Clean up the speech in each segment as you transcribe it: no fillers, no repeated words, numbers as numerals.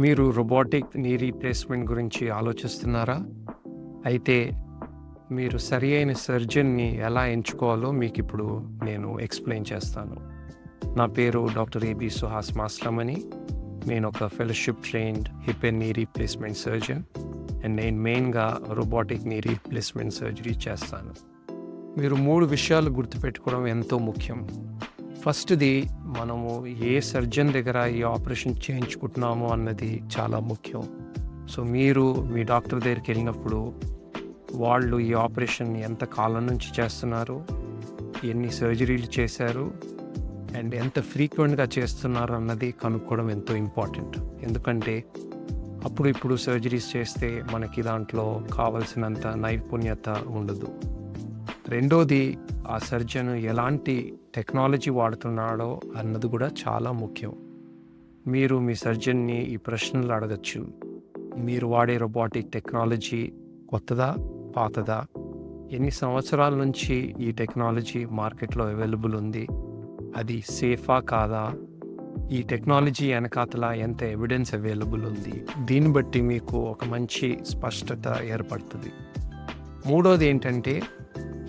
మీరు robotic knee replacement గురించి ఆలోచిస్తున్నారా? అయితే మీరు సరియైన సర్జన్‌ని ఎలా ఎంచుకోవాలో మీకిప్పుడు నేను ఎక్స్‌ప్లెయిన్ చేస్తాను. నా పేరు డాక్టర్ ఏబీ సుహాస్ మాస్లమని. నేనొక fellowship trained hip and knee replacement surgeon. And నేను మెయిన్‌గా రోబోటిక్ నీ రీప్లేస్మెంట్ సర్జరీ చేస్తాను. మీరు 3 విషయాలు గుర్తుపెట్టుకోవడం ఎంతో ముఖ్యం. ఫస్ట్‌ది, మనము ఏ సర్జన్ దగ్గర ఈ ఆపరేషన్ చేయించుకుంటున్నామో అన్నది చాలా ముఖ్యం. సో మీరు మీ డాక్టర్ దగ్గరికెళ్ళినప్పుడు వాళ్ళు ఈ ఆపరేషన్ ఎంత కాలం నుంచి చేస్తున్నారు, ఎన్ని సర్జరీలు చేశారు, అండ్ ఎంత ఫ్రీక్వెంట్‌గా చేస్తున్నారు అన్నది కనుక్కోవడం ఎంతో ఇంపార్టెంట్. ఎందుకంటే ఇప్పుడు సర్జరీస్ చేస్తే మనకి దాంట్లో కావాల్సినంత నైపుణ్యత ఉండదు. రెండోది, ఆ సర్జన్ ఎలాంటి టెక్నాలజీ వాడుతున్నాడో అన్నది కూడా చాలా ముఖ్యం. మీరు మీ సర్జన్ని ఈ ప్రశ్నలు అడగచ్చు. మీరు వాడే రోబోటిక్ టెక్నాలజీ కొత్తదా, పాతదా? ఎన్ని సంవత్సరాల నుంచి ఈ టెక్నాలజీ మార్కెట్లో అవైలబుల్ ఉంది? అది సేఫా కాదా? ఈ టెక్నాలజీ వెనకాతల ఎంత ఎవిడెన్స్ అవైలబుల్ ఉంది? దీన్ని బట్టి మీకు ఒక మంచి స్పష్టత ఏర్పడుతుంది. మూడోది ఏంటంటే,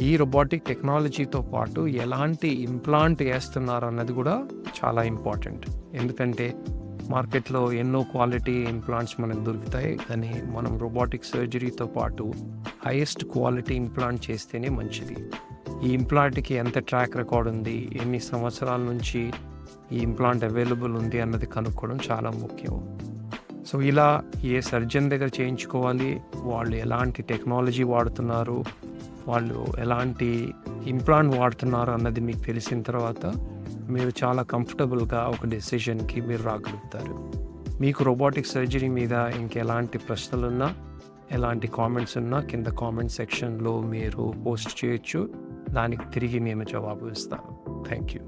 ఈ రోబోటిక్ టెక్నాలజీతో పాటు ఎలాంటి ఇంప్లాంట్ వేస్తున్నారు అన్నది కూడా చాలా ఇంపార్టెంట్. ఎందుకంటే మార్కెట్లో ఎన్నో క్వాలిటీ ఇంప్లాంట్స్ మనకు దొరుకుతాయి, కానీ మనం రోబోటిక్ సర్జరీతో పాటు హైయెస్ట్ క్వాలిటీ ఇంప్లాంట్ చేస్తేనే మంచిది. ఈ ఇంప్లాంట్కి ఎంత ట్రాక్ రికార్డ్ ఉంది, ఎన్ని సంవత్సరాల నుంచి ఈ ఇంప్లాంట్ అవైలబుల్ ఉంది అన్నది కనుక్కోవడం చాలా ముఖ్యం. సో ఇలా ఏ సర్జన్ దగ్గర చేయించుకోవాలి, వాళ్ళు ఎలాంటి టెక్నాలజీ వాడుతున్నారు, వాళ్ళు ఎలాంటి ఇంప్లాంట్ వాడుతున్నారు అన్నది మీకు తెలిసిన తర్వాత మీరు చాలా కంఫర్టబుల్గా ఒక డెసిషన్కి మీరు రాగలుగుతారు. మీకు రోబోటిక్ సర్జరీ మీద ఇంకెలాంటి ప్రశ్నలున్నా, ఎలాంటి కామెంట్స్ ఉన్నా కింద కామెంట్ సెక్షన్లో మీరు పోస్ట్ చేయొచ్చు. దానికి తిరిగి నేను జవాబు ఇస్తాను. Thank you.